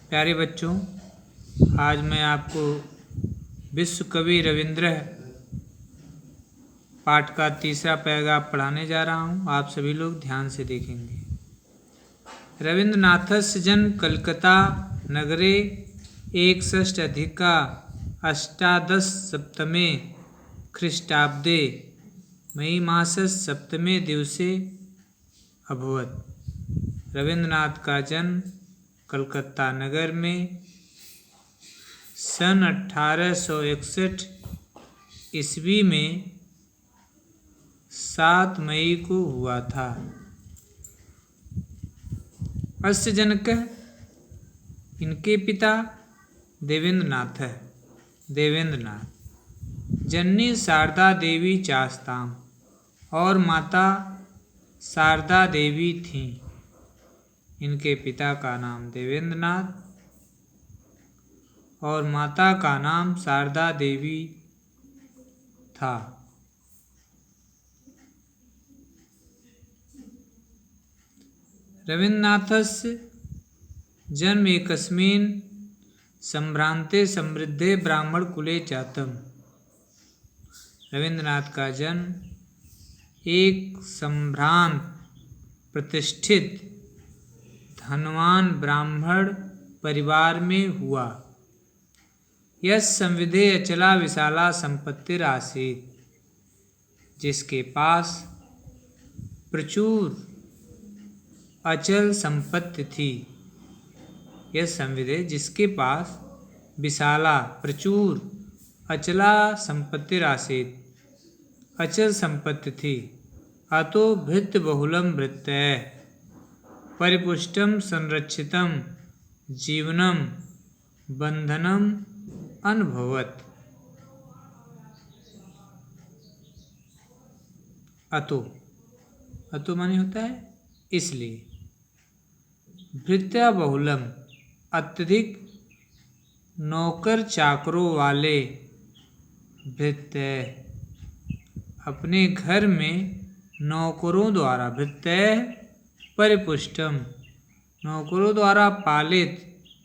प्यारे बच्चों, आज मैं आपको विश्व कवि रविंद्र पाठ का तीसरा पैराग्राफ पढ़ाने जा रहा हूँ। आप सभी लोग ध्यान से देखेंगे। रविन्द्रनाथस्य जन्म कलकत्ता नगरे 61+अष्टादशसप्तमे ख्रीष्टाब्दे मई मासस्य सप्तमे दिवसे अभवत्। रविन्द्रनाथ का जन्म कलकत्ता नगर में सन 1861 ईस्वी में 7 मई को हुआ था। अस्य जनकः, इनके पिता देवेंद्रनाथ है। देवेंद्रनाथ जननी शारदा देवी चास्ताम और माता शारदा देवी थीं। इनके पिता का नाम देवेंद्रनाथ और माता का नाम शारदा देवी था। रविन्द्रनाथस्य जन्म एकस्मिन् सम्भ्रान्ते समृद्धे ब्राह्मण कुले जातम्। रविन्द्रनाथ का जन्म एक संभ्रांत प्रतिष्ठित धनवान ब्राह्मण परिवार में हुआ। यस् संविधे अचला विशाला संपत्तिर आसीत्, जिसके पास प्रचुर अचल संपत्ति थी। यह संविधे, जिसके पास विशाला प्रचुर अचला संपत्तिर आसीत्, अचल संपत्ति थी। अतो भृत्य बहुलम भृत्यः परिपुष्टम संरक्षितम जीवनम बंधनम अनुभवत्। अतो माने होता है इसलिए। भृत्या बहुलम अत्यधिक नौकर चाकरों वाले भृत्य, अपने घर में नौकरों द्वारा, भृत्य परिपुष्टम नौकरों द्वारा पालित,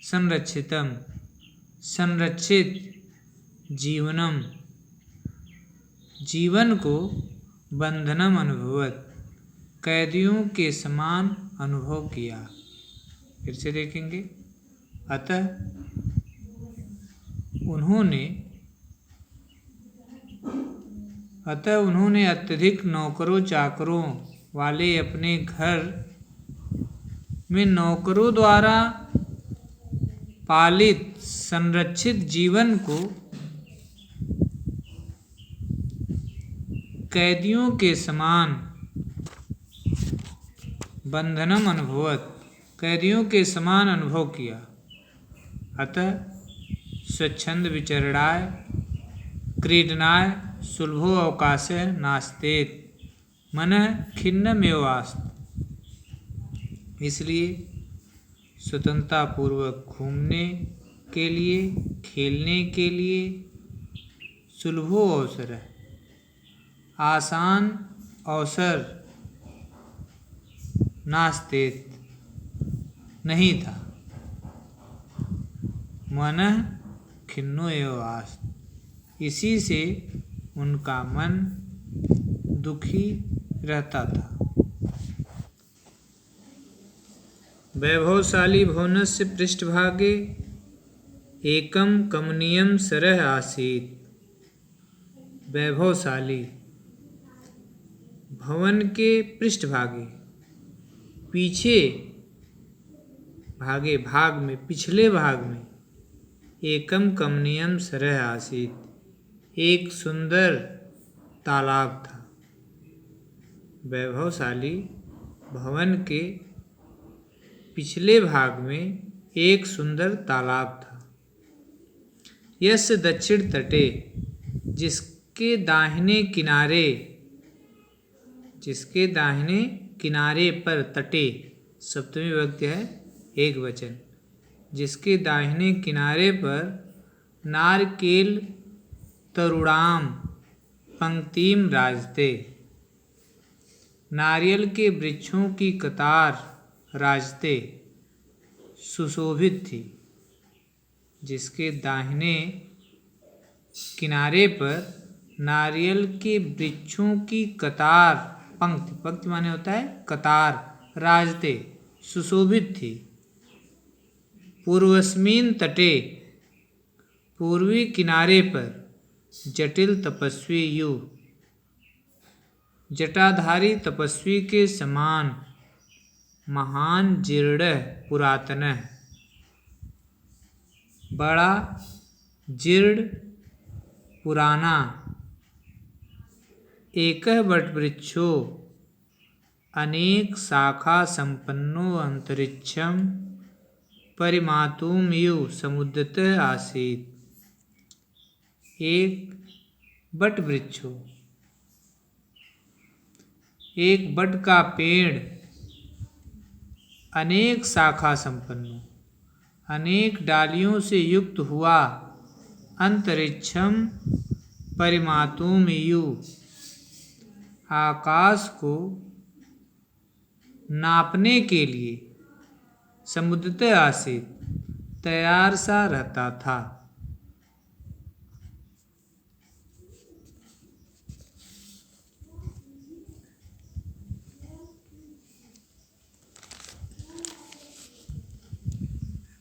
संरक्षितम संरक्षित, जीवनम जीवन को, बंधनम अनुभवत कैदियों के समान अनुभव किया। फिर से देखेंगे। अतः उन्होंने अत्यधिक नौकरों चाकरों वाले अपने घर में नौकरों द्वारा पालित संरक्षित जीवन को कैदियों के समान, बंधनम अनुभवत कैदियों के समान अनुभव किया। अतः स्वच्छंद विचरणाय क्रीडनाय सुलभो अवकाशे नास्तेत मनः खिन्नमेव आस्त। इसलिए स्वतंत्रता पूर्वक घूमने के लिए, खेलने के लिए सुलभो अवसर है, आसान अवसर नास्तेत नहीं था। मनः खिन्नो एव आस्त, इसी से उनका मन दुखी रहता था। वैभवशाली भवनस्य पृष्ठभागे एकम कमनीयम सरः आसीत्। वैभवशाली भवन के पृष्ठभागे, पीछे भागे, भाग में, पिछले भाग में, एकम कमनीयम सरः आसीत्, एक सुंदर तालाब था। वैभवशाली भवन के पिछले भाग में एक सुंदर तालाब था। यस्य दक्षिण तटे, जिसके दाहिने किनारे पर, तटे सप्तमी विभक्ति है, एक वचन, जिसके दाहिने किनारे पर नारकेल तरुणाम पंक्तिम राजते, नारियल के वृक्षों की कतार राजते सुशोभित थी। जिसके दाहिने किनारे पर नारियल के वृक्षों की कतार, पंक्ति, पंक्ति माने होता है कतार, राजते, सुशोभित थी। पूर्वस्मिन तटे, पूर्वी किनारे पर, जटिल तपस्वी यु, जटाधारी तपस्वी के समान, महान जीर्ण पुरातन, बड़ा जीर्ण पुराना, एक वटवृक्षो अनेक शाखा संपन्नो अंतरिक्षम परिमातुम यु समुद्रत आसीत। एक बट वृक्षो, एक बट का पेड़, अनेक शाखा संपन्न, अनेक डालियों से युक्त हुआ, अंतरिक्षम परिमातुम यु, आकाश को नापने के लिए, समुद्रत आसित, तैयार सा रहता था।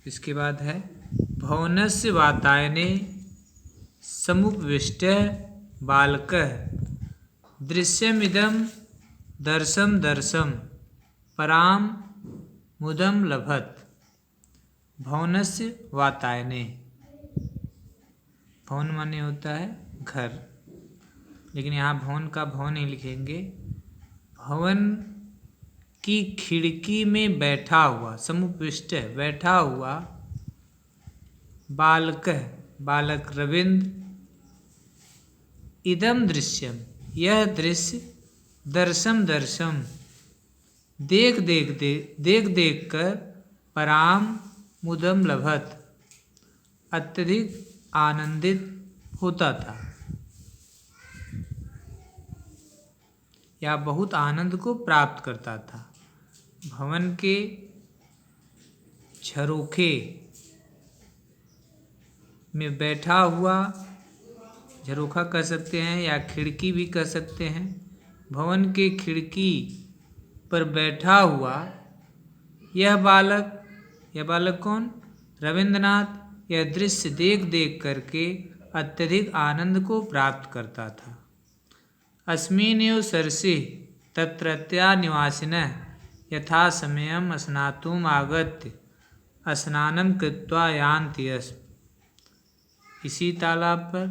इसके बाद है भवनस्य वातायने समुपविष्टः बालकः दृश्यमिदं दर्शम दर्शम पराम मुदम लभत। भवनस्य वातायने, भवन माने होता है घर, लेकिन यहाँ भवन का भवन ही लिखेंगे। भवन की खिड़की में बैठा हुआ, समुपविष्ट बैठा हुआ, बालक, बालक रविंद्र, इदम दृश्यम, यह दृश्य, दर्शम दर्शम, देख देख कर, पराम मुदम लभत, अत्यधिक आनंदित होता था या बहुत आनंद को प्राप्त करता था। भवन के झरोखे में बैठा हुआ, झरोखा कह सकते हैं या खिड़की भी कह सकते हैं, भवन के खिड़की पर बैठा हुआ यह बालक कौन? रविंद्रनाथ यह दृश्य देख देख करके अत्यधिक आनंद को प्राप्त करता था। अस्मिनेव सरसि तत्रत्या निवासिनः यथा समयम् स्नातुम् आगत्य स्नानं कृत्वा यान्ति स्म। इसी तालाब पर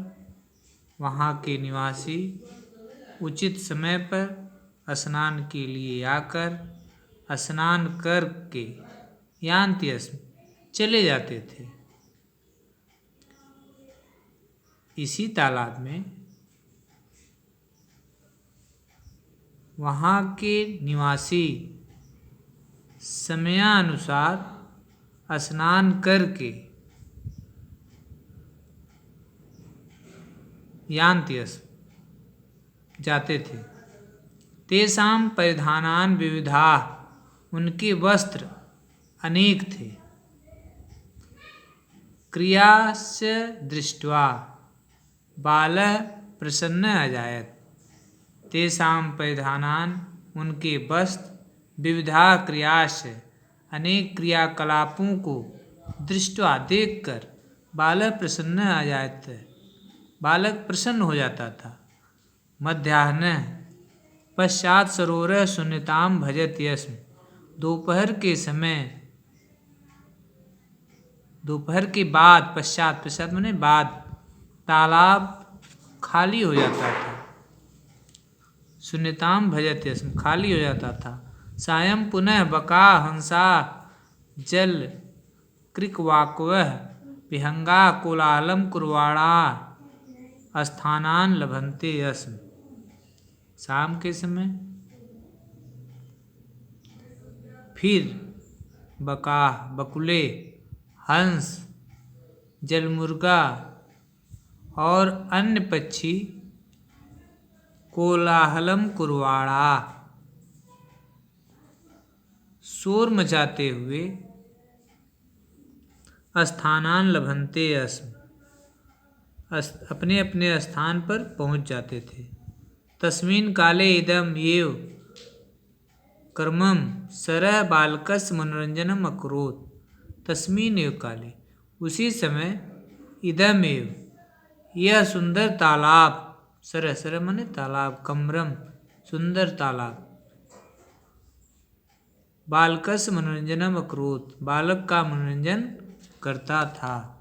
वहाँ के निवासी उचित समय पर स्नान के लिए आकर स्नान करके यान्ति स्म, चले जाते थे। इसी तालाब में वहाँ के निवासी समयानुसार स्नान करके यान्ति स्म, जाते थे। तेषां परिधानान् विविधाः, उनके वस्त्र अनेक थे। क्रियाश्च दृष्ट्वा बालः प्रसन्नः अजायत। तेषां परिधानान्, उनके वस्त्र, विविधा क्रियाश्च, अनेक क्रियाकलापों को, दृष्ट्वा देखकर, बालः प्रसन्नः अजायत, बालक प्रसन्न हो जाता था। मध्याह्न पश्चात सरोवर शून्यताम भजति स्म, दोपहर के समय, दोपहर के बाद, पश्चात माने बाद, तालाब खाली हो जाता था। शून्यताम भजति स्म, खाली हो जाता था। सायं पुनः बका हंसा जल कृकवाकवः विहंगा कोलाहलम कुर्वाणा स्थानान लभन्ते स्म। शाम के समय फिर बकाह, बकुले, हंस, जलमुर्गा और अन्य पक्षी कोलाहलम कुर्वाणा, शोर मचाते हुए स्थानान लभन्ते अस्म, अपने अपने स्थान पर पहुंच जाते थे। तस्मिन् काले इदम एव कर्मम सरः बालकस्य मनोरंजनम अकरोत्। तस्मिन् एव काले, उसी समय, इदम एव, यह सुंदर तालाब, सरः सरः माने तालाब, कमरम सुंदर तालाब, बालकस्य मनोरंजनम अकरोत् बालक का मनोरंजन करता था।